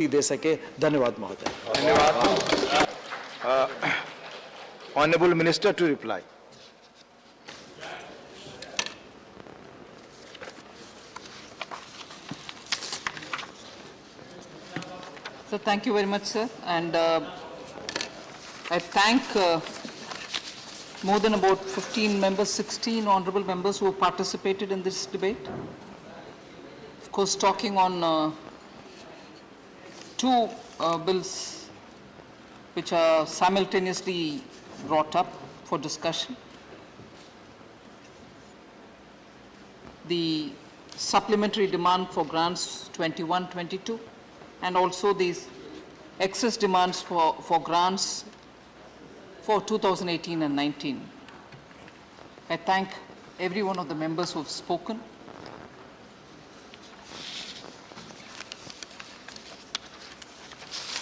दे सके। धन्यवाद महोदय। धन्यवाद। Honorable Minister to reply. So thank you very much, sir. And I thank more than about 15 members, 16 honorable members who have participated in this debate. Of course, talking on two bills which are simultaneously brought up for discussion. The supplementary demand for grants 21-22 and also these excess demands for grants for 2018 and 19. I thank every one of the members who have spoken.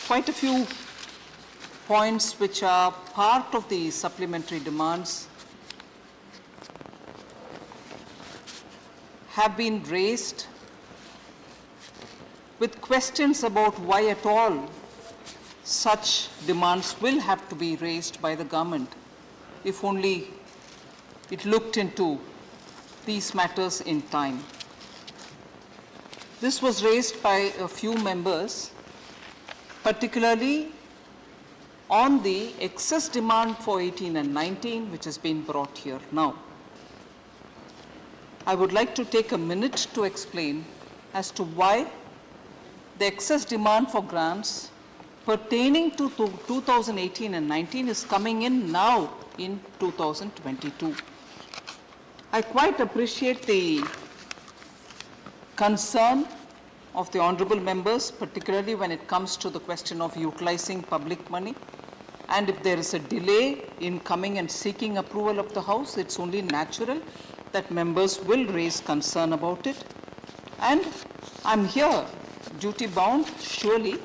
Quite a few points which are part of the supplementary demands have been raised with questions about why at all such demands will have to be raised by the government if only it looked into these matters in time. This was raised by a few members, particularly on the excess demand for 18 and 19, which has been brought here now. I would like to take a minute to explain as to why the excess demand for grants pertaining to 2018 and 19 is coming in now in 2022. I quite appreciate the concern of the honorable members, particularly when it comes to the question of utilizing public money. And if there is a delay in coming and seeking approval of the House, it's only natural that members will raise concern about it. And I'm here, duty bound, surely,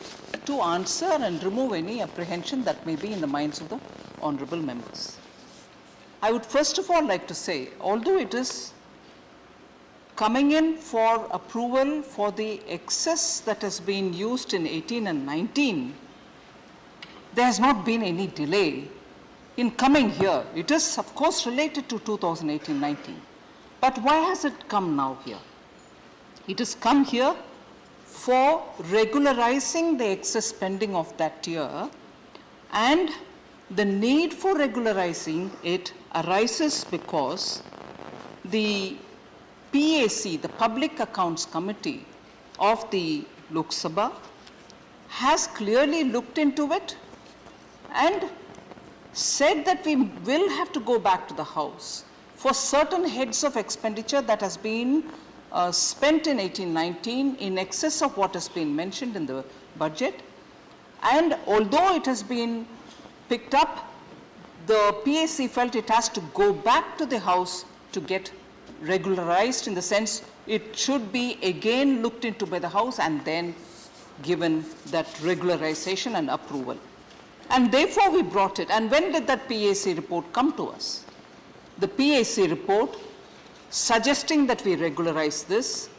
to answer and remove any apprehension that may be in the minds of the honorable members. I would first of all like to say, although it is coming in for approval for the excess that has been used in 18 and 19, there has not been any delay in coming here. It is, of course, related to 2018-19. But why has it come now here? It has come here for regularizing the excess spending of that year, and the need for regularizing it arises because the PAC, the Public Accounts Committee of the Lok Sabha, has clearly looked into it and said that we will have to go back to the House for certain heads of expenditure that has been spent in 18-19 in excess of what has been mentioned in the budget. And although it has been picked up, the PAC felt it has to go back to the House to get regularized, in the sense it should be again looked into by the House and then given that regularization and approval. And therefore we brought it. And when did that PAC report come to us? The PAC report suggesting that we regularize this,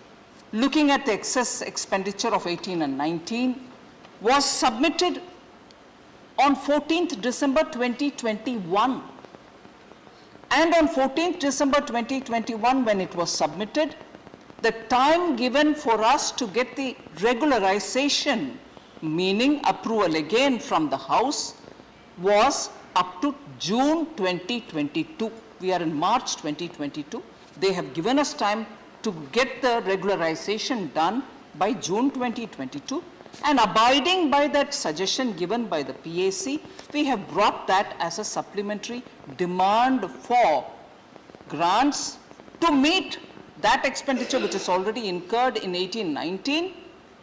looking at the excess expenditure of 18 and 19, was submitted on 14th December 2021. And on 14th December 2021, when it was submitted, the time given for us to get the regularization, meaning approval again from the House, was up to June 2022. We are in March 2022. They have given us time to get the regularization done by June 2022. And abiding by that suggestion given by the PAC, we have brought that as a supplementary demand for grants to meet that expenditure which is already incurred in 18-19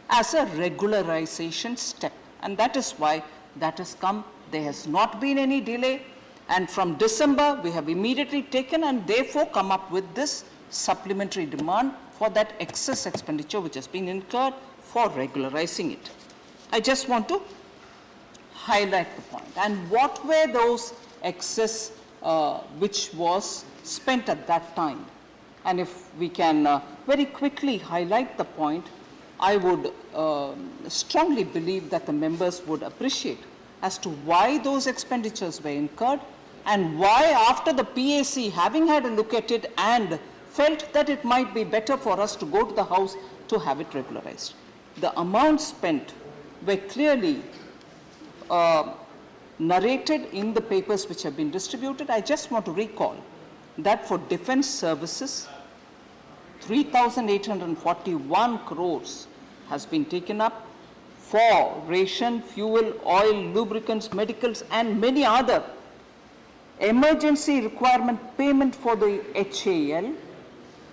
as a regularization step. And that is why that has come. There has not been any delay. And from December, we have immediately taken and therefore come up with this supplementary demand for that excess expenditure which has been incurred for regularizing it. I just want to highlight the point. And what were those excess which was spent at that time? And if we can very quickly highlight the point, I would strongly believe that the members would appreciate as to why those expenditures were incurred and why, after the PAC having had a look at it and felt that it might be better for us to go to the House to have it regularized. The amounts spent were clearly narrated in the papers which have been distributed. I just want to recall that for defense services, 3,841 crores has been taken up for ration, fuel, oil, lubricants, medicals, and many other emergency requirement payment for the HAL.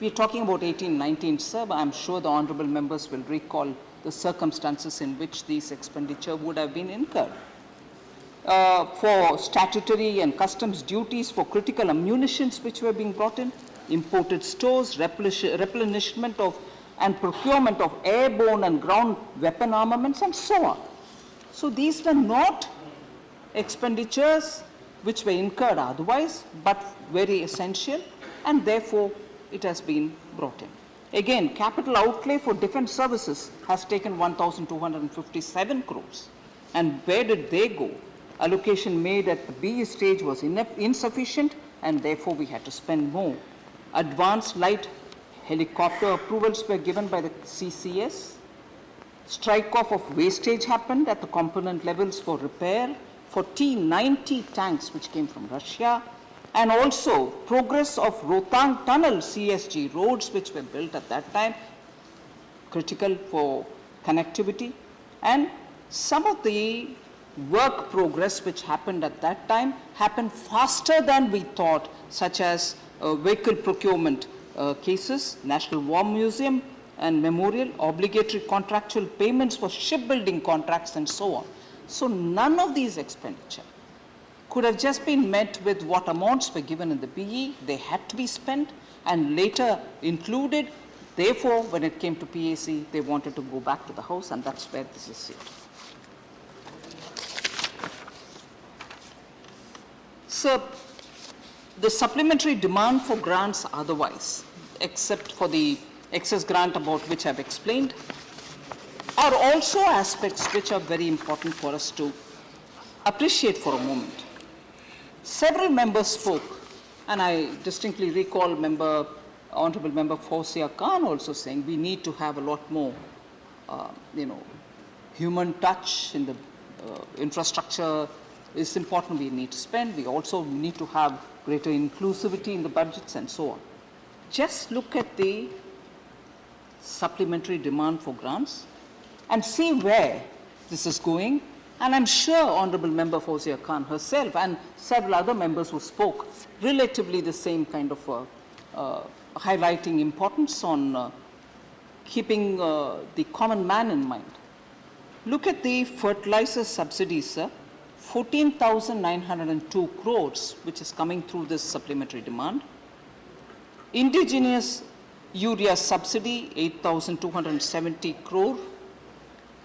We're talking about 1819, sir, but I'm sure the honorable members will recall the circumstances in which these expenditure would have been incurred. For statutory and customs duties for critical ammunitions which were being brought in, imported stores, replenishment of and procurement of airborne and ground weapon armaments, and so on. So these were not expenditures which were incurred otherwise, but very essential, and therefore it has been brought in. Again, capital outlay for defense services has taken 1,257 crores. And where did they go? Allocation made at the B stage was insufficient, and therefore we had to spend more. Advanced light helicopter approvals were given by the CCS. Strike-off of wastage happened at the component levels for repair for T-90 tanks which came from Russia, and also progress of Rohtang Tunnel CSG roads which were built at that time, critical for connectivity, and some of the work progress which happened at that time happened faster than we thought, such as vehicle procurement cases, National War Museum and Memorial, obligatory contractual payments for shipbuilding contracts, and so on. So none of these expenditure could have just been met with what amounts were given in the BE. They had to be spent and later included. Therefore, when it came to PAC, they wanted to go back to the House, and that's where this is seen. So, the supplementary demand for grants otherwise, except for the excess grant about which I've explained, are also aspects which are very important for us to appreciate for a moment. Several members spoke, and I distinctly recall Honorable Member Fawzia Khan also saying we need to have a lot more, human touch in the infrastructure is important. We need to spend. We also need to have greater inclusivity in the budgets and so on. Just look at the supplementary demand for grants and see where this is going. And I'm sure Honorable Member Fawzia Khan herself and several other members who spoke relatively the same kind of highlighting importance on keeping the common man in mind. Look at the fertilizer subsidies, sir. 14,902 crores, which is coming through this supplementary demand. Indigenous urea subsidy, 8,270 crore.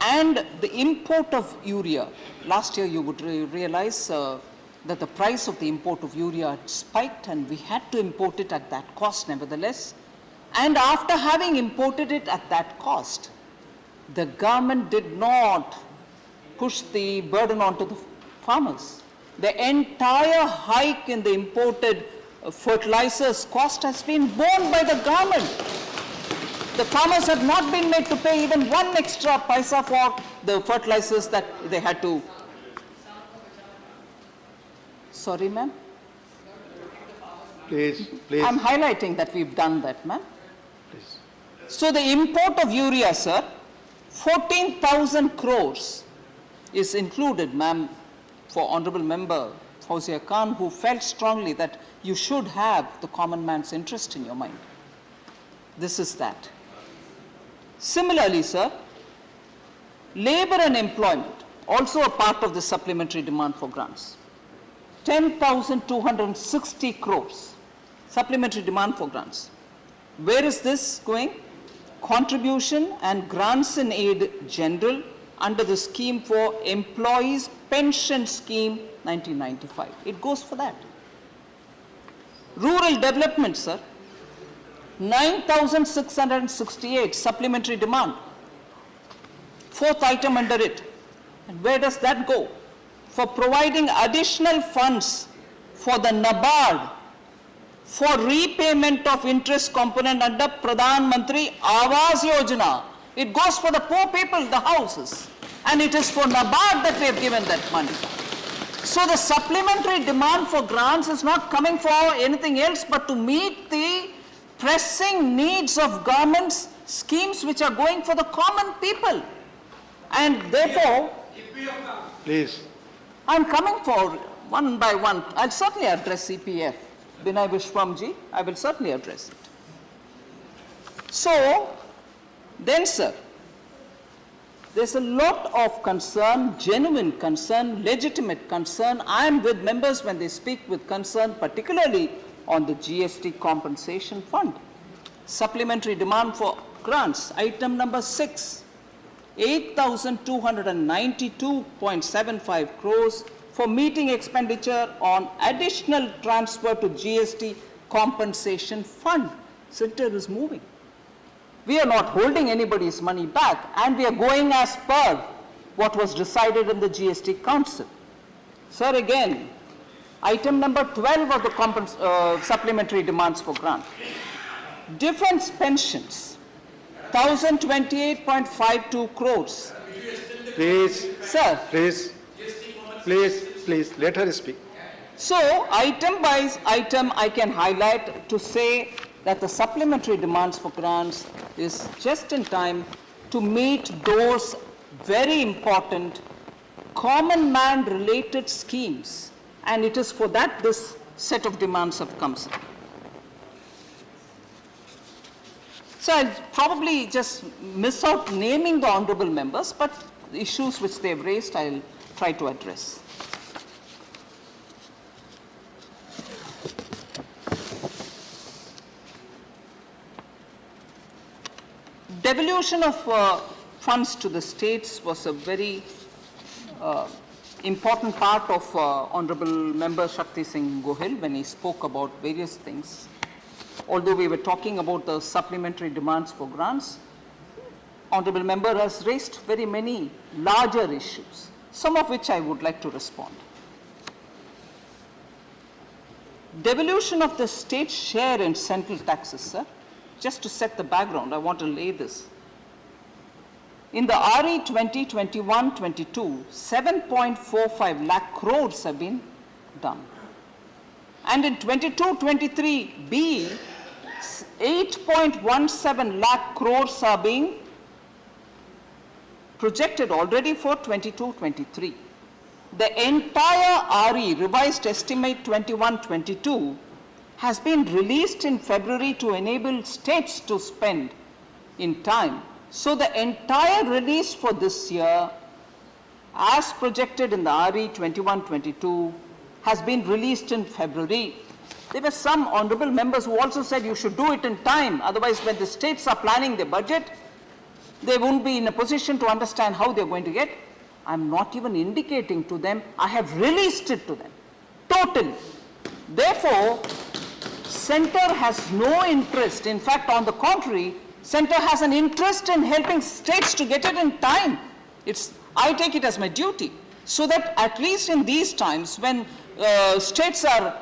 And the import of urea. Last year, you would realize that the price of the import of urea had spiked, and we had to import it at that cost nevertheless. And after having imported it at that cost, the government did not push the burden onto the farmers. The entire hike in the imported fertilizers cost has been borne by the government. The farmers have not been made to pay even one extra paisa for the fertilizers that they had to. Sorry, ma'am? Please. I'm highlighting that we've done that, ma'am. So the import of urea, sir, 14,000 crores is included, ma'am, for Honorable Member Fawzia Khan, who felt strongly that you should have the common man's interest in your mind. This is that. Similarly, sir, labor and employment, also a part of the supplementary demand for grants. 10,260 crores, supplementary demand for grants. Where is this going? Contribution and grants in aid general under the scheme for employees pension scheme 1995. It goes for that. Rural development, sir, 9,668 supplementary demand. fourth item under it. And where does that go? For providing additional funds for the NABARD for repayment of interest component under Pradhan Mantri Awas Yojana. It goes for the poor people, the houses. And it is for NABARD that we have given that money. So the supplementary demand for grants is not coming for anything else but to meet the pressing needs of government's schemes which are going for the common people. And therefore, Please. I'm coming for one by one. I'll certainly address CPF. Binay Vishwamji, I will certainly address it. So, then sir, there's a lot of concern, genuine concern, legitimate concern. I am with members when they speak with concern, particularly on the GST compensation fund. Supplementary demand for grants, item number 6, 8,292.75 crores for meeting expenditure on additional transfer to GST compensation fund. Center is moving. We are not holding anybody's money back, and we are going as per what was decided in the GST Council. Sir, again, item number 12 of the supplementary demands for grant. Defense pensions, 1,028.52 crores. Please. Sir. Please. Please, please, let her speak. So, item by item, I can highlight to say that the supplementary demands for grants is just in time to meet those very important common man related schemes, and it is for that this set of demands have come. So I'll probably just miss out naming the honorable members, but the issues which they've raised I'll try to address. Devolution of funds to the states was a very important part of Honorable Member Shakti Singh Gohil when he spoke about various things. Although we were talking about the supplementary demands for grants, Honorable Member has raised very many larger issues, some of which I would like to respond. Devolution of the state share in central taxes, sir. Just to set the background, I want to lay this. In the RE 2021-22, 7.45 lakh crores have been done. And in 22-23B, 8.17 lakh crores are being projected already for 22-23. The entire RE, revised estimate 21-22, has been released in February to enable states to spend in time. So the entire release for this year, as projected in the RE 21-22, has been released in February. There were some honorable members who also said you should do it in time, otherwise when the states are planning their budget, they won't be in a position to understand how they're going to get. I'm not even indicating to them, I have released it to them, totally. Therefore, Center has no interest, in fact, on the contrary, Center has an interest in helping states to get it in time. I take it as my duty, so that at least in these times when states are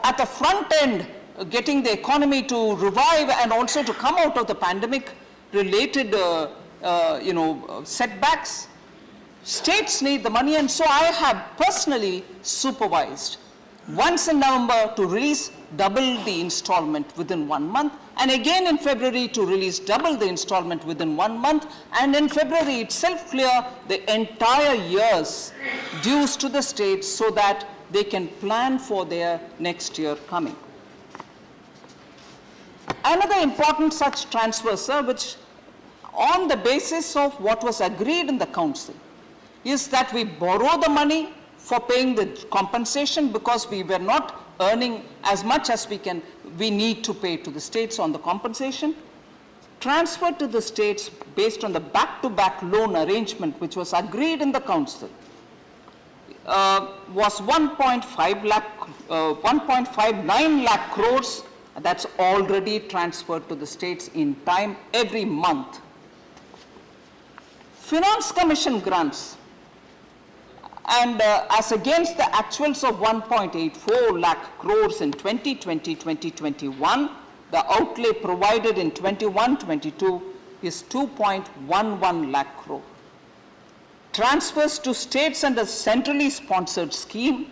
at the front end getting the economy to revive and also to come out of the pandemic related setbacks, states need the money, and so I have personally supervised once in November to release double the installment within 1 month, and again in February to release double the installment within 1 month, and in February itself clear the entire year's dues to the states so that they can plan for their next year coming. Another important such transfer, sir, which on the basis of what was agreed in the council, is that we borrow the money for paying the compensation because we were not earning as much as we need to pay to the states on the compensation, transfer to the states based on the back-to-back loan arrangement which was agreed in the council was 1.59 lakh crores. That's already transferred to the states in time every month. Finance Commission grants, and as against the actuals of 1.84 lakh crores in 2020-2021, the outlay provided in 21-22 is 2.11 lakh crore. Transfers to states under centrally sponsored scheme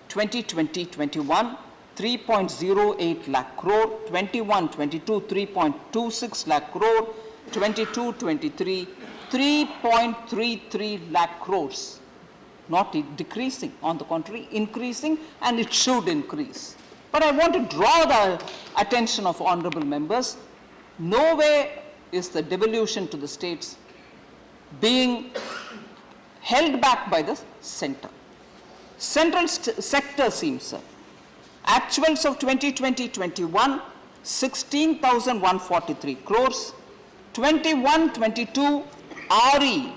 2020-21, 3.08 lakh crore, 21-22, 3.26 lakh crore, 22-23, 3.33 lakh crores. Not decreasing, on the contrary, increasing, and it should increase. But I want to draw the attention of honorable members. Nowhere is the devolution to the states being held back by the center. Central sector seems, sir. Actuals of 2020-21, 16,143 crores, 21-22 RE,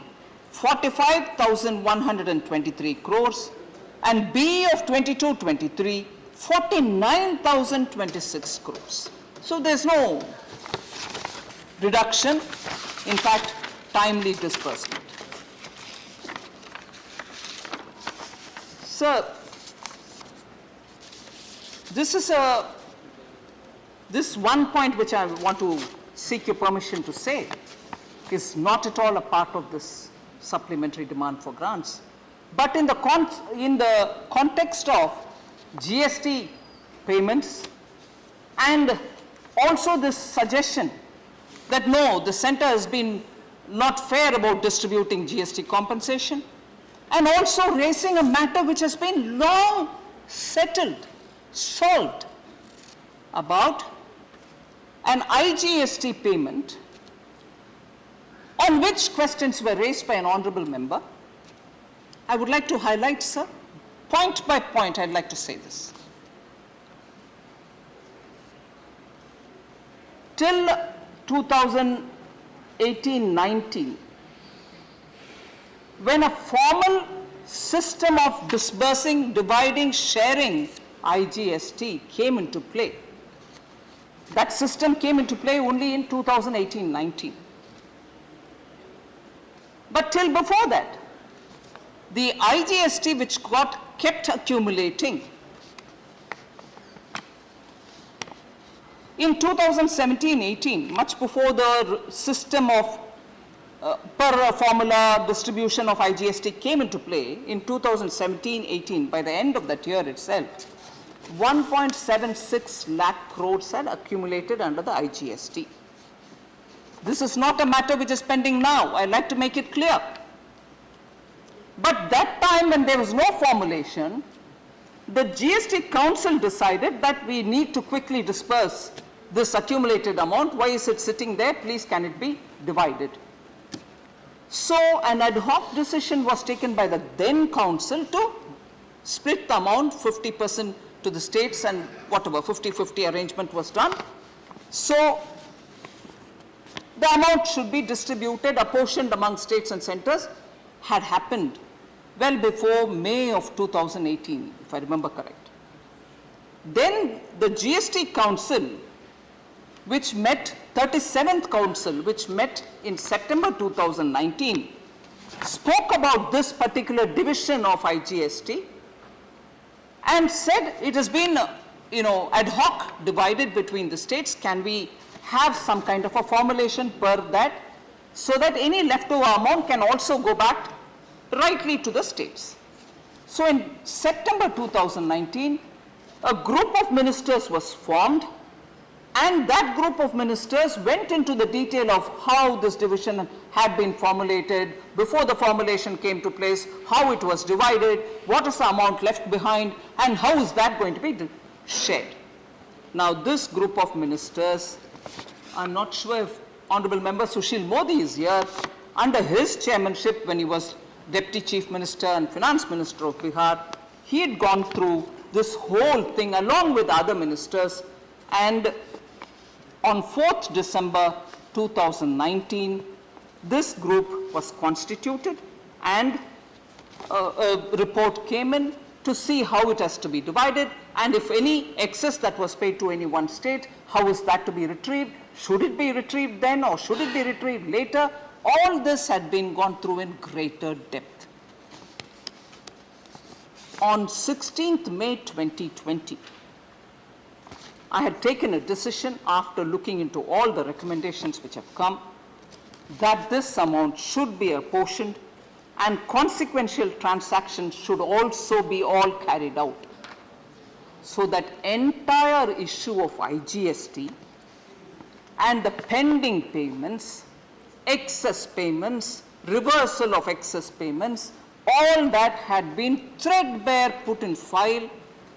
45,123 crores, and B of 22-23, 49,026 crores. So there's no reduction, in fact, timely disbursement. Sir, this one point which I want to seek your permission to say is not at all a part of this supplementary demand for grants. But in the context of GST payments and also this suggestion that no, the center has been not fair about distributing GST compensation, and also raising a matter which has been long settled, solved, about an IGST payment on which questions were raised by an honorable member. I would like to highlight, sir, point by point, I'd like to say this. Till 2018-19, when a formal system of disbursing, dividing, sharing IGST came into play, that system came into play only in 2018-19. But till before that, the IGST which kept accumulating, in 2017-18, much before the system of per formula distribution of IGST came into play, in 2017-18, by the end of that year itself, 1.76 lakh crores had accumulated under the IGST. This is not a matter which is pending now. I'd like to make it clear. But that time when there was no formulation, the GST Council decided that we need to quickly disperse this accumulated amount. Why is it sitting there? Please, can it be divided? So an ad hoc decision was taken by the then council to split the amount 50% to the states, and whatever 50-50 arrangement was done. So the amount should be distributed, apportioned among states and centers, had happened well before May of 2018, if I remember correct. Then the GST Council, which met, 37th Council, which met in September 2019, spoke about this particular division of IGST and said it has been, ad hoc divided between the states. Can we have some kind of a formulation per that, so that any leftover amount can also go back rightly to the states? So in September 2019, a group of ministers was formed, and that group of ministers went into the detail of how this division had been formulated, before the formulation came to place, how it was divided, what is the amount left behind, and how is that going to be shared. Now this group of ministers, I'm not sure if Honorable Member Sushil Modi is here, under his chairmanship when he was Deputy Chief Minister and Finance Minister of Bihar, he had gone through this whole thing along with other ministers, and on 4th December 2019, this group was constituted, and a report came in to see how it has to be divided, and if any excess that was paid to any one state, how is that to be retrieved? Should it be retrieved then, or should it be retrieved later? all this had been gone through in greater depth. On 16th May 2020, I had taken a decision after looking into all the recommendations which have come that this amount should be apportioned and consequential transactions should also be all carried out. So that entire issue of IGST and the pending payments, excess payments, reversal of excess payments, all that had been threadbare put in file,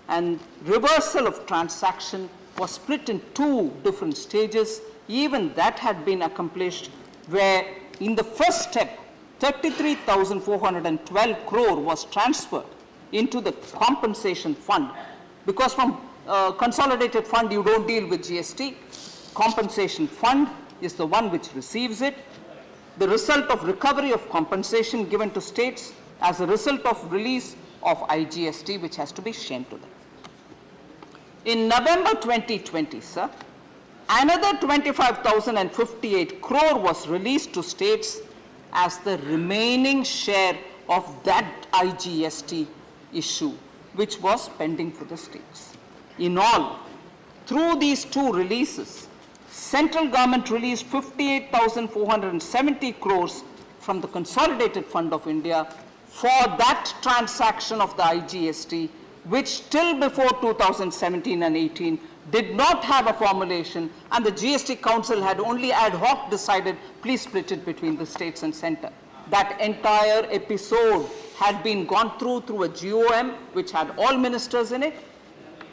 and reversal of transaction was split in 2 different stages. Even that had been accomplished, where in the first step, 33,412 crore was transferred into the compensation fund, because from consolidated fund you don't deal with GST. Compensation fund is the one which receives it. The result of recovery of compensation given to states as a result of release of IGST, which has to be shown to them. In November 2020, sir, another 25,058 crore was released to states as the remaining share of that IGST issue, which was pending for the states. In all, through these 2 releases, central government released 58,470 crores from the Consolidated Fund of India for that transaction of the IGST, which till before 2017 and 18 did not have a formulation, and the GST Council had only ad hoc decided, please split it between the states and center. That entire episode had been gone through a GOM, which had all ministers in it.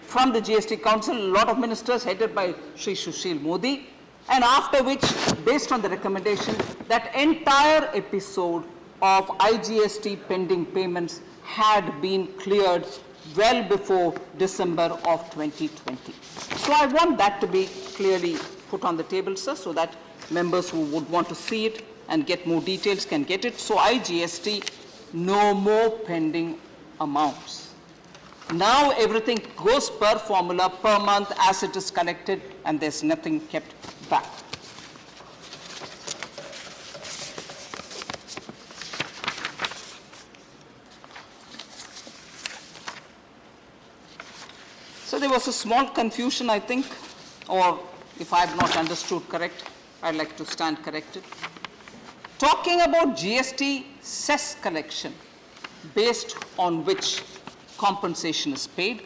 From the GST Council, a lot of ministers headed by Shri Sushil Modi, and after which, based on the recommendation, that entire episode of IGST pending payments had been cleared well before December of 2020. So I want that to be clearly put on the table, sir, so that members who would want to see it and get more details can get it. So IGST, no more pending amounts. Now everything goes per formula, per month, as it is collected, and there's nothing kept back. So there was a small confusion, I think, or if I have not understood correct, I'd like to stand corrected. Talking about GST cess collection, based on which compensation is paid,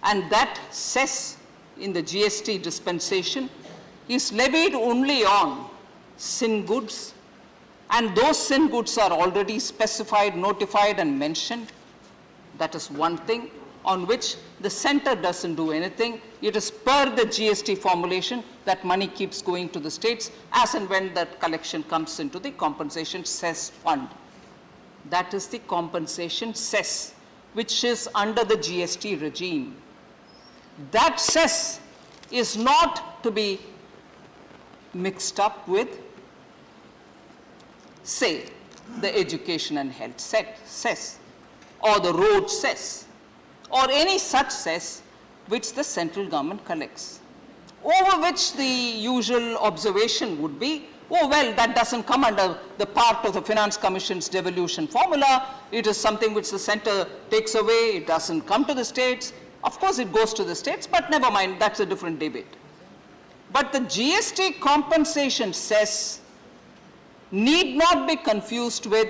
and that cess in the GST dispensation is levied only on sin goods, and those sin goods are already specified, notified, and mentioned. That is one thing on which the center doesn't do anything. It is per the GST formulation that money keeps going to the states as and when that collection comes into the compensation cess fund. That is the compensation cess, which is under the GST regime. That cess is not to be mixed up with, say, the education and health cess, or the road cess, or any such cess which the central government collects, over which the usual observation would be, oh, well, that doesn't come under the part of the Finance Commission's devolution formula. It is something which the center takes away. It doesn't come to the states. Of course, it goes to the states, but never mind, that's a different debate. But the GST compensation cess need not be confused with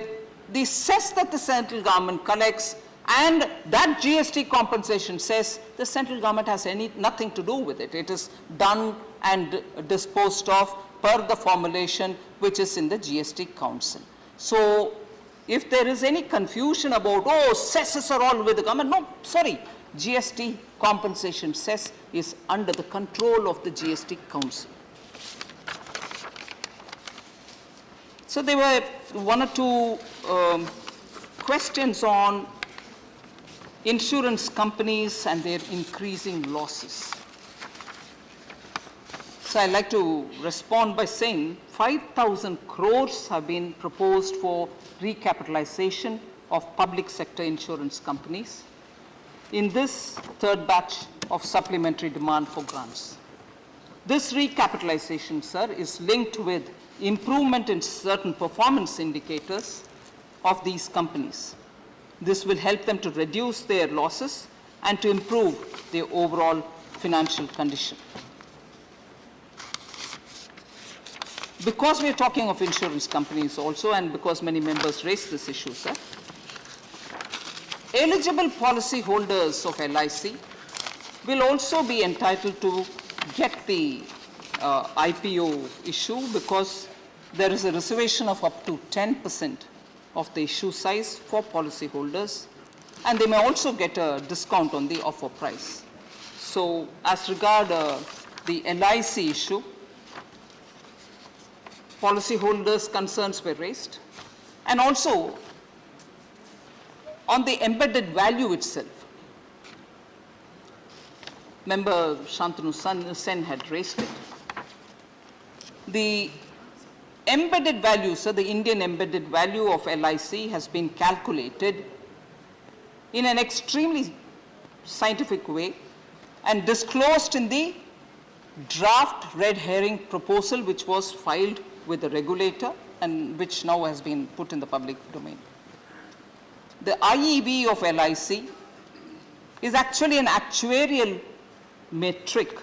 the cess that the central government collects, and that GST compensation cess, the central government has nothing to do with it. It is done and disposed of per the formulation which is in the GST Council. So if there is any confusion about, oh, cesses are all with the government, no, sorry, GST compensation cess is under the control of the GST Council. So there were 1 or 2 questions on insurance companies and their increasing losses. So I'd like to respond by saying 5,000 crores have been proposed for recapitalization of public sector insurance companies in this 3rd batch of supplementary demand for grants. This recapitalization, sir, is linked with improvement in certain performance indicators of these companies. This will help them to reduce their losses and to improve their overall financial condition. Because we are talking of insurance companies also, and because many members raised this issue, sir, eligible policy holders of LIC will also be entitled to get the IPO issue, because there is a reservation of up to 10% of the issue size for policy holders, and they may also get a discount on the offer price. So as regard the LIC issue, policyholders' concerns were raised, and also on the embedded value itself. Member Shantanu Sen had raised it. The embedded value, so the Indian embedded value of LIC has been calculated in an extremely scientific way and disclosed in the draft red herring proposal which was filed with the regulator and which now has been put in the public domain. The IEV of LIC is actually an actuarial metric,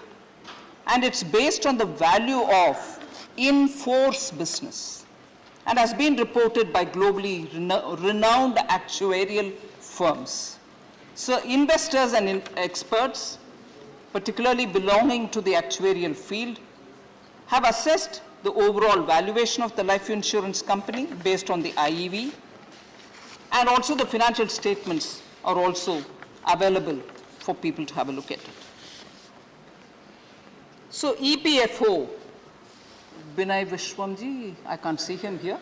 and it's based on the value of in-force business and has been reported by globally renowned actuarial firms. So investors and experts, particularly belonging to the actuarial field, have assessed the overall valuation of the life insurance company based on the IEV, and also the financial statements are also available for people to have a look at it. So EPFO, Binay Vishwamji, I can't see him here.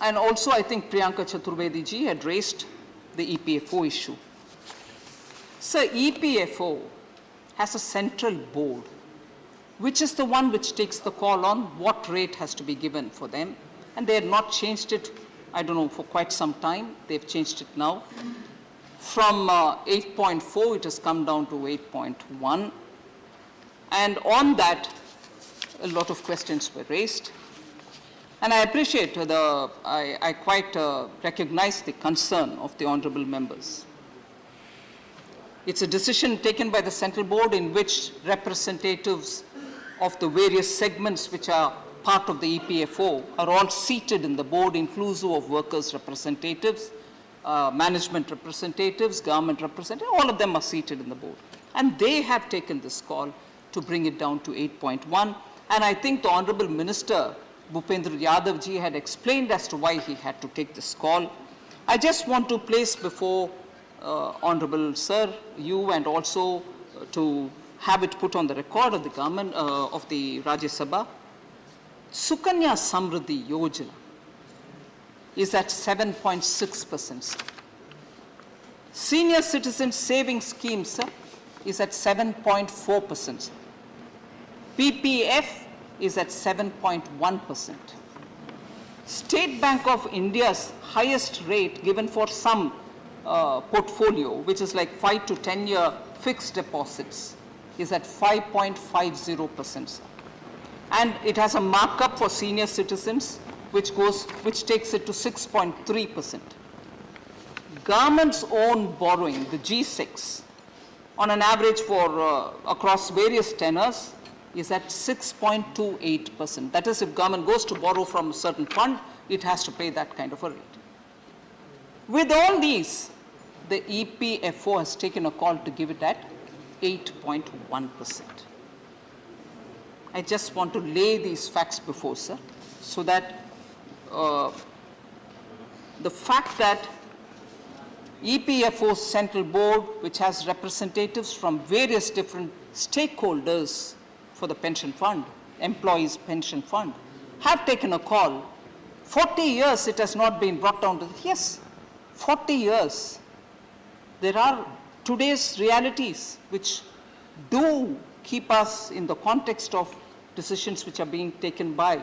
And also I think Priyanka Chaturvedi ji had raised the EPFO issue. So EPFO has a central board, which is the one which takes the call on what rate has to be given for them. And they had not changed it, I don't know, for quite some time. They've changed it now. From 8.4, it has come down to 8.1. And on that, a lot of questions were raised. And I appreciate I quite recognize the concern of the honorable members. It's a decision taken by the central board in which representatives of the various segments which are part of the EPFO are all seated in the board, inclusive of workers' representatives, management representatives, government representatives, all of them are seated in the board. And they have taken this call to bring it down to 8.1. And I think the Honorable Minister, Bhupendra Yadav ji, had explained as to why he had to take this call. I just want to place before Honorable Sir, you, and also to have it put on the record of the government, of the Rajya Sabha, Sukanya Samriddhi Yojana is at 7.6%. Senior Citizen Savings Scheme, sir, is at 7.4%. PPF is at 7.1%. State Bank of India's highest rate given for some portfolio, which is like 5 to 10 year fixed deposits, is at 5.50%. And it has a markup for senior citizens, which takes it to 6.3%. Government's own borrowing, the G6, on an average for across various tenors, is at 6.28%. That is, if government goes to borrow from a certain fund, it has to pay that kind of a rate. With all these, the EPFO has taken a call to give it at 8.1%. I just want to lay these facts before, sir, so that the fact that EPFO's central board, which has representatives from various different stakeholders for the pension fund, employees' pension fund, have taken a call. 40 years it has not been brought down to, yes, 40 years. There are today's realities which do keep us in the context of decisions which are being taken by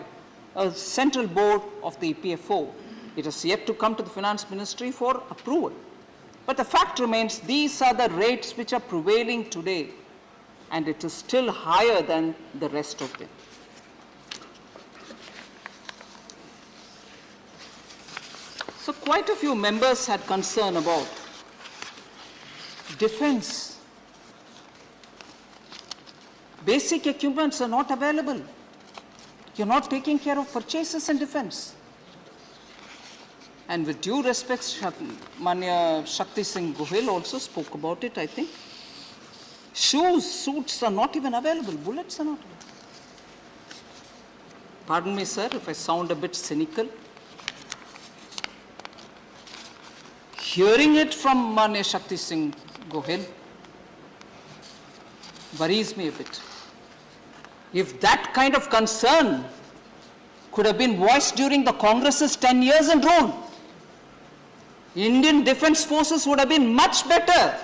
a central board of the EPFO. It has yet to come to the finance ministry for approval. But the fact remains, these are the rates which are prevailing today. and it is still higher than the rest of them. So quite a few members had concern about defense. Basic equipments are not available. You're not taking care of purchases in defense. And with due respect, Manya Shakti Singh Gohil also spoke about it, I think. Shoes, suits are not even available. Bullets are not available. Pardon me, sir, if I sound a bit cynical. Hearing it from Manya Shakti Singh Gohil worries me a bit. If that kind of concern could have been voiced during the Congress's 10 years in rule, Indian defense forces would have been much better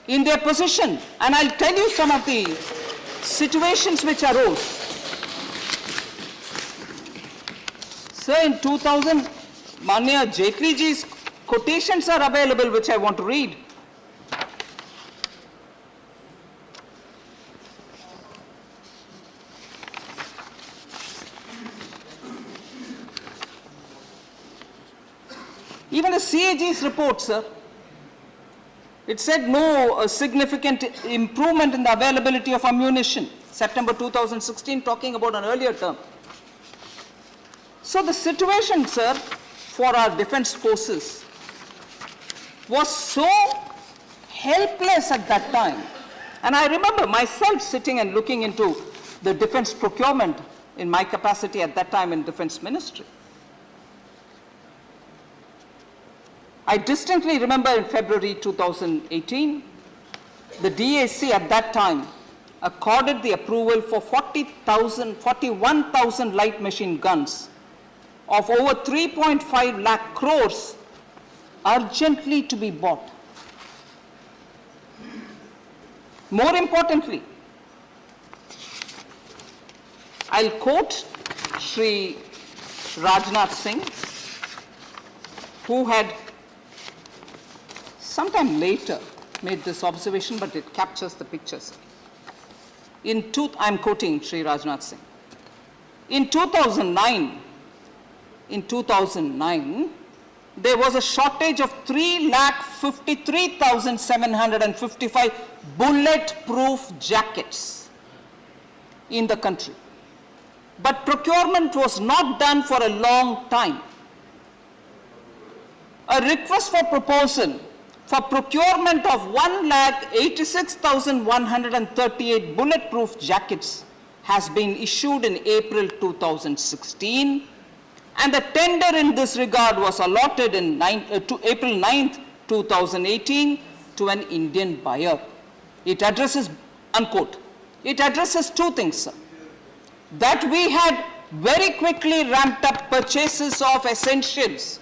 in their position. And I'll tell you some of the situations which arose. Sir, in 2000, Manya Jaitley ji's quotations are available, which I want to read. Even the CAG's report, sir, it said no significant improvement in the availability of ammunition. September 2016, talking about an earlier term. So the situation, sir, for our defense forces was so helpless at that time. And I remember myself sitting and looking into the defense procurement in my capacity at that time in defense ministry. I distinctly remember in February 2018, the DAC at that time accorded the approval for 41,000 light machine guns of over 3.5 lakh crores urgently to be bought. More importantly, I'll quote Shri Rajnath Singh, who had sometime later made this observation, but it captures the pictures. I'm quoting Shri Rajnath Singh. In 2009, there was a shortage of 3,53,755 bulletproof jackets in the country. But procurement was not done for a long time. A request for proposal for procurement of 1,86,138 bulletproof jackets has been issued in April 2016, and the tender in this regard was allotted in April 9th, 2018 to an Indian buyer. It addresses, unquote, it addresses two things, sir. That we had very quickly ramped up purchases of essentials,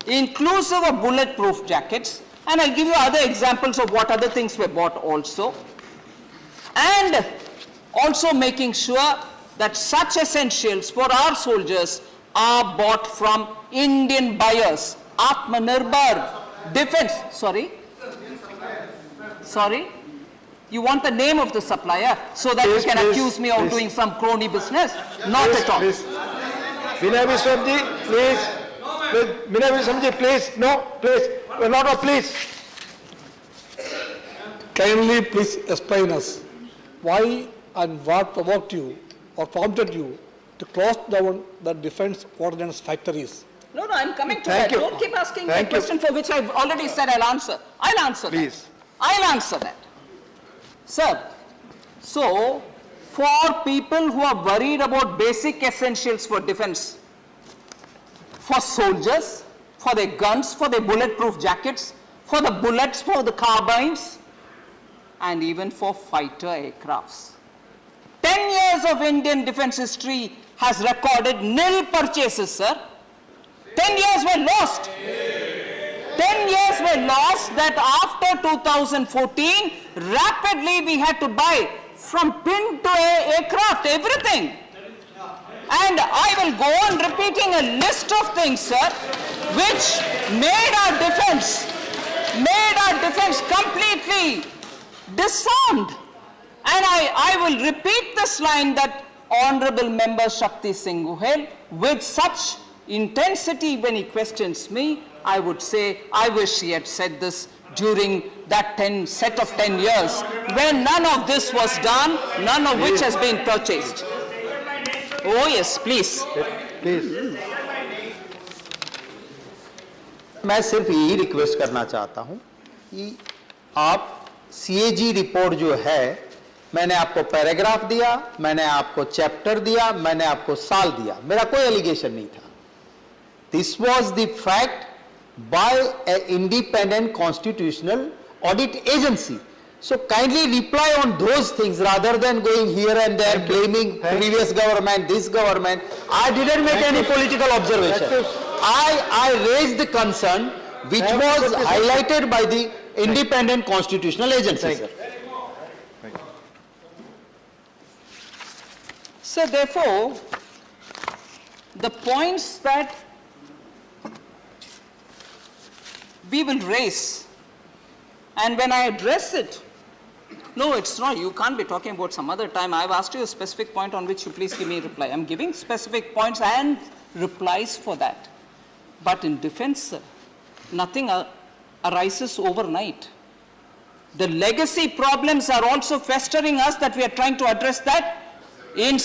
inclusive of bulletproof jackets, and I'll give you other examples of what other things were bought also. And also making sure that such essentials for our soldiers are bought from Indian buyers. Atmanirbhar defense. Sorry? You want the name of the supplier so that you can accuse me of doing some crony business? Not at all. Vinay Viswamji, please. Vinay Viswamji, please. No, please. Please. Kindly please explain us why and what provoked you or prompted you to close down the defense ordnance factories. No, I'm coming to Thank that. you. Don't keep asking me a Thank you. question for which I've already said I'll answer. I'll answer Please. that. I'll answer that. Sir, so for people who are worried about basic essentials for defense, for soldiers, for their guns, for their bulletproof jackets, for the bullets, for the carbines, and even for fighter aircrafts. 10 years of Indian defense history has recorded nil purchases, sir. 10 years were lost. 10 years were lost that after 2014, rapidly we had to buy from pin to aircraft, everything. And I will go on repeating a list of things, sir, which made our defense completely disarmed. And I will repeat this line that Honorable Member Shakti Singh Gohel, with such intensity when he questions me, I would say, I wish he had said this during that set of 10 years, when none of this was done, none of which has been purchased. Oh yes, please. Please. मैं सिर्फ यही request करना चाहता हूं कि आप CAG report जो है, मैंने आपको पैराग्राफ दिया, मैंने आपको चैप्टर दिया, मैंने आपको साल दिया, मेरा कोई एलिगेशन नहीं था. This was the fact bye a independent constitutional audit agency. So kindly reply on those things rather than going here and there blaming previous government, this government. I didn't make any political observation. I raised the concern which was highlighted by the independent constitutional agency, sir. So therefore, the points that we will raise, and when I address it, no, it's not. You can't be talking about some other time. I've asked you a specific point on which you please give me a reply. I'm giving specific points and replies for that. But in defense, sir, nothing arises overnight. The legacy problems are also festering us that we are trying to address that in...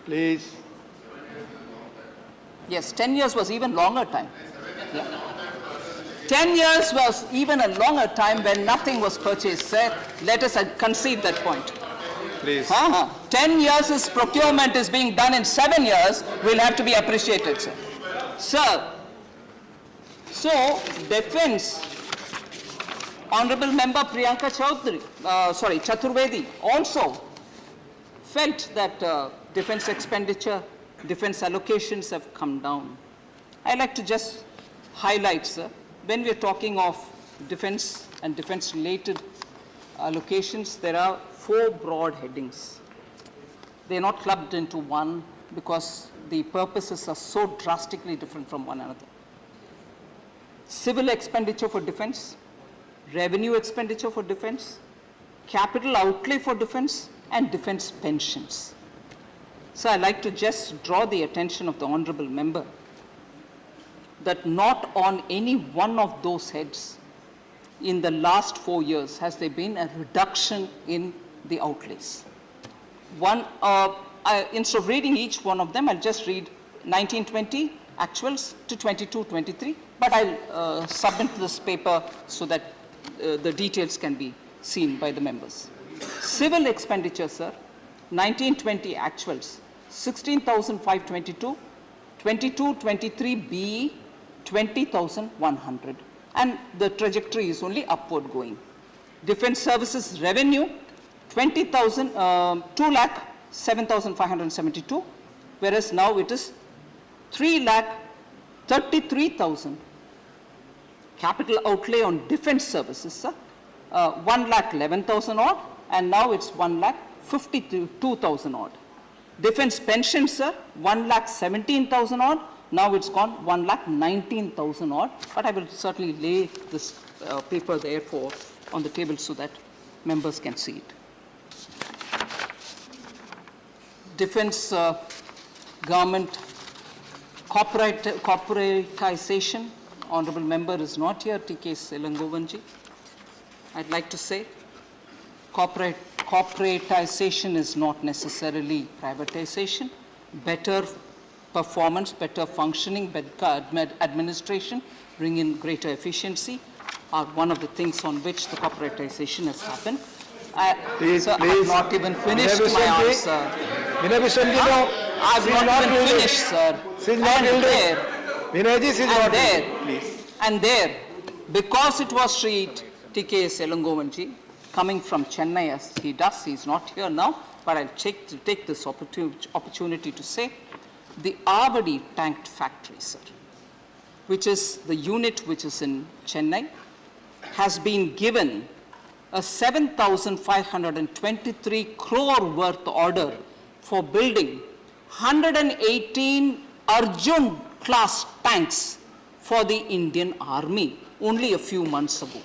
Please. Yes, 10 years was even longer time. Yeah. 10 years was even a longer time when nothing was purchased, sir. Let us concede that point. Please. 10 years' procurement is being done in 7 years, will have to be appreciated, sir. Sir, so defense, Honorable Member Priyanka Chaturvedi also felt that defense expenditure, defense allocations have come down. I'd like to just highlight, sir, when we're talking of defense and defense-related allocations, there are 4 broad headings. They're not clubbed into one because the purposes are so drastically different from one another. Civil expenditure for defense, revenue expenditure for defense, capital outlay for defense, and defense pensions. So I'd like to just draw the attention of the Honorable Member that not on any one of those heads in the last 4 years has there been a reduction in the outlays. Instead of reading each one of them, I'll just read 1920 actuals to 22-23, but I'll submit this paper so that the details can be seen by the members. Civil expenditure, sir, 1920 actuals, 16,522, 22-23 BE, 20,100, and the trajectory is only upward going. Defense services revenue, 2,07,572, whereas now it is 3,33,000. Capital outlay on defense services, sir, 1,11,000 odd, and now it's 1,52,000 odd. Defense pensions, sir, 1,17,000 odd. Now it's gone 1,19,000 odd, but I will certainly lay this paper therefore on the table so that members can see it. Defense government corporatization, Honorable Member is not here, T.K. Selangovanji. I'd like to say corporatization is not necessarily privatization. Better performance, better functioning, better administration, bring in greater efficiency are one of the things on which the corporatization has happened. Please, sir, please. I've not even finished my answer. Vinay Bishanti, no. I've not even finished, sir. She's not yielding. Vinayji, she's not yielding. Please. And there, because it was Sri T.K. Selangovanji, coming from Chennai as he does, he's not here now, but I'll take this opportunity to say, the Avadi tank factory, sir, which is the unit which is in Chennai, has been given a 7,523 crore worth order for building 118 Arjun class tanks for the Indian Army only a few months ago.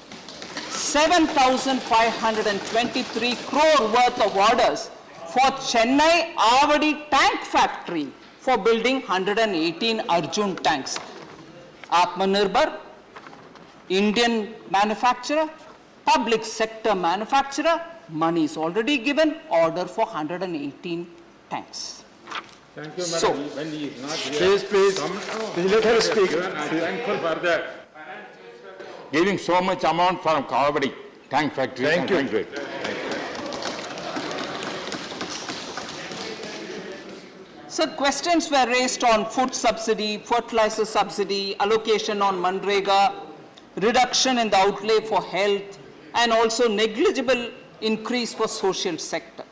7,523 crore worth of orders for Chennai Avadi Tank Factory for building 118 Arjun tanks. Atmanirbhar, Indian manufacturer, public sector manufacturer, money is already given, order for 118 tanks. Thank you, madam. So- When he is not here. Please, let her speak. I am thankful for that. Giving so much amount for Kavadi tank factory. Thank you. So questions were raised on food subsidy, fertilizer subsidy, allocation on Manrega, reduction in the outlay for health, and also negligible increase for social sector.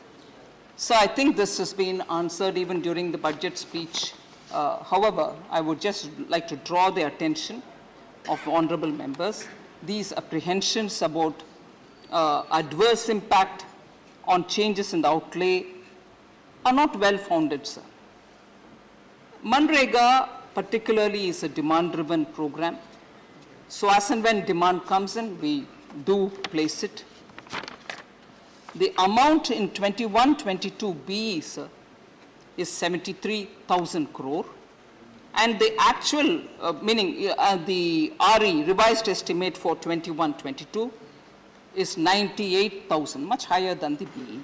So I think this has been answered even during the budget speech. However, I would just like to draw the attention of honorable members. These apprehensions about adverse impact on changes in the outlay are not well founded, sir. Manrega particularly is a demand-driven program. So as and when demand comes in, we do place it. The amount in 21-22 BE, sir, is 73,000 crore. And the actual, meaning the RE, revised estimate for 21-22 is 98,000, much higher than the BE.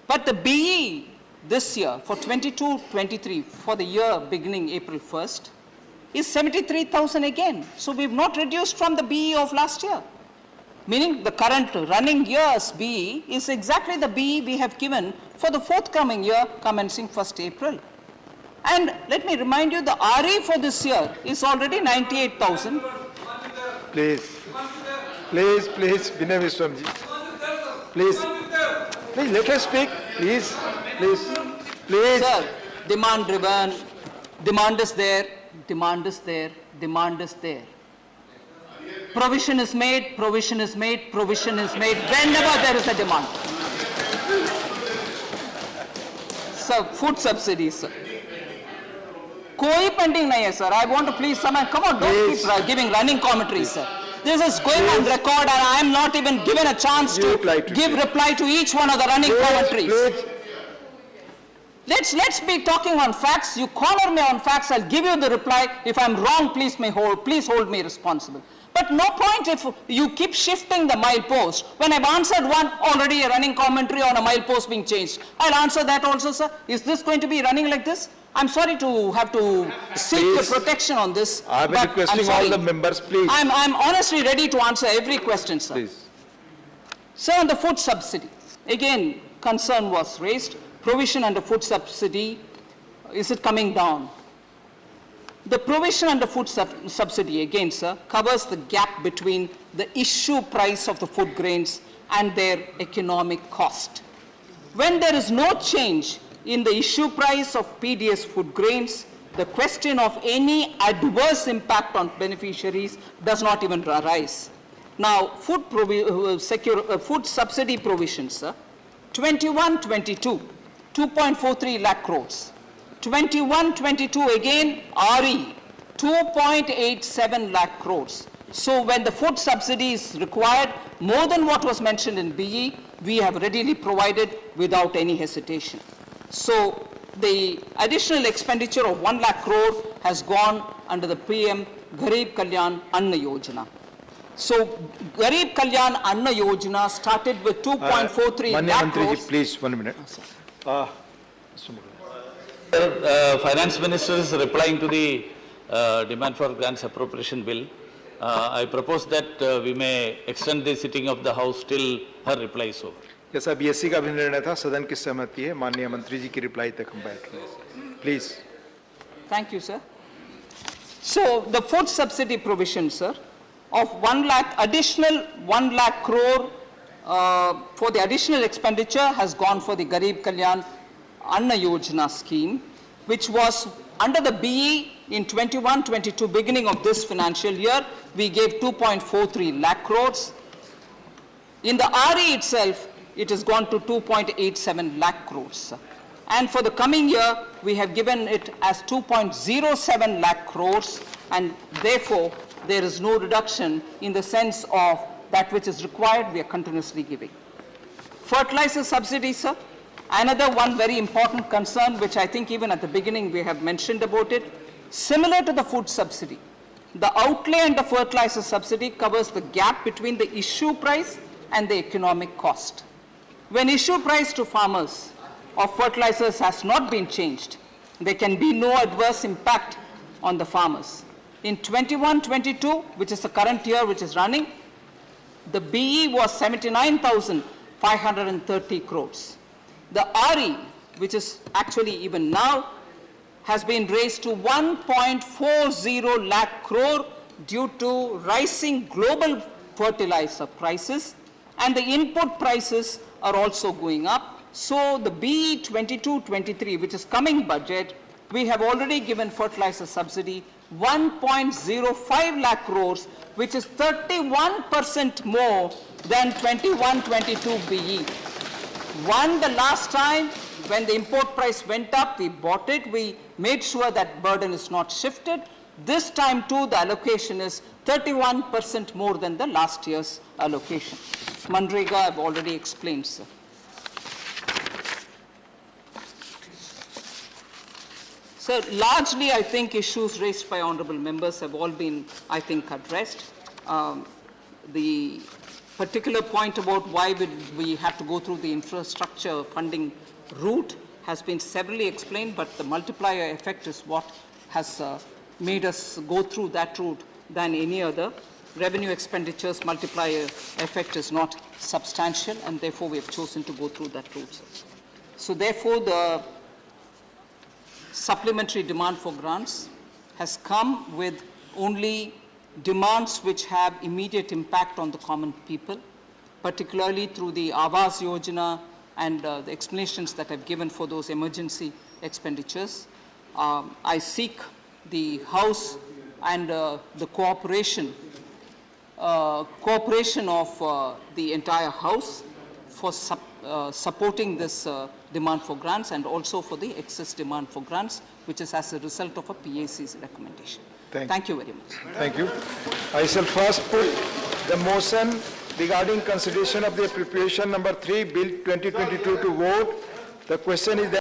But the BE this year for 22-23, for the year beginning April 1st, is 73,000 again. So we've not reduced from the BE of last year. Meaning the current running year's BE is exactly the BE we have given for the forthcoming year commencing 1st April. And let me remind you, the RE for this year is already 98,000. Please, Vinay Viswamji. Please, let her speak. Please. Sir, demand driven, demand is there, demand is there, demand is there. Provision is made, provision is made, provision is made whenever there is a demand. Sir, food subsidies, sir. Koi pending nahi hai, sir. I want to please someone, come on, don't keep giving running commentaries, sir. This is going on record and I am not even given a chance to give reply to each one of the running commentaries. Let's be talking on facts. You corner me on facts, I'll give you the reply. If I'm wrong, please hold me responsible. But no point if you keep shifting the milepost. When I've answered one, already a running commentary on a milepost being changed. I'll answer that also, sir. Is this going to be running like this? I'm sorry to have to seek the protection on this. I'm but requesting sorry. all the members, please. I'm honestly ready to answer every question, sir. Please. Sir, on the food subsidy, again, concern was raised. Provision under food subsidy, is it coming down? The provision under food subsidy, again, sir, covers the gap between the issue price of the food grains and their economic cost. When there is no change in the issue price of PDS food grains, the question of any adverse impact on beneficiaries does not even arise. Now, food subsidy provisions, sir, 21-22, 2.43 lakh crores. 21-22 again, RE, 2.87 lakh crores. So when the food subsidy is required, more than what was mentioned in BE, we have readily provided without any hesitation. So the additional expenditure of 1 lakh crore has gone under the PM Garib Kalyan Anna Yojana. So Garib Kalyan Anna Yojana started with 2.43 lakh crores. Please, 1 minute. Finance Minister is replying to the demand for grants appropriation bill. I propose that we may extend the sitting of the House till her reply is over. Yes, sir, BSc का भी निर्णय था, सदन की सहमति है, माननीय मंत्री जी की रिप्लाई तक हम बैठ रहे हैं. Please. Thank you, sir. So the food subsidy provision, sir, of 1 lakh, additional 1 lakh crore for the additional expenditure has gone for the Garib Kalyan Anna Yojana scheme, which was under the BE in 21-22, beginning of this financial year, we gave 2.43 lakh crores. In the RE itself, it has gone to 2.87 lakh crores. And for the coming year, we have given it as 2.07 lakh crores, and therefore, there is no reduction in the sense of that which is required, we are continuously giving. Fertilizer subsidy, sir. Another one very important concern, which I think even at the beginning we have mentioned about it. Similar to the food subsidy, the outlay and the fertilizer subsidy covers the gap between the issue price and the economic cost. When issue price to farmers of fertilizers has not been changed, there can be no adverse impact on the farmers. In 21-22, which is the current year which is running, the BE was 79,530 crores. The RE, which is actually even now, has been raised to 1.40 lakh crore due to rising global fertilizer prices, and the input prices are also going up. So the BE 22-23, which is coming budget, we have already given fertilizer subsidy 1.05 lakh crores, which is 31% more than 21-22 BE. One, the last time when the import price went up, we bought it, we made sure that burden is not shifted. This time too, the allocation is 31% more than the last year's allocation. Manrega, I've already explained, sir. So largely, I think issues raised by honorable members have all been, I think, addressed. The particular point about why we have to go through the infrastructure funding route has been severally explained, but the multiplier effect is what has made us go through that route than any other. Revenue expenditures multiplier effect is not substantial, and therefore we have chosen to go through that route. So therefore, the supplementary demand for grants has come with only demands which have immediate impact on the common people, particularly through the Awas Yojana and the explanations that I've given for those emergency expenditures. I seek the House and the cooperation of the entire House for supporting this demand for grants, and also for the excess demand for grants, which is as a result of a PAC's recommendation. Thank you very much. Thank you. I shall first put the motion regarding consideration of the appropriation number 3, Bill 2022 to vote. The question is that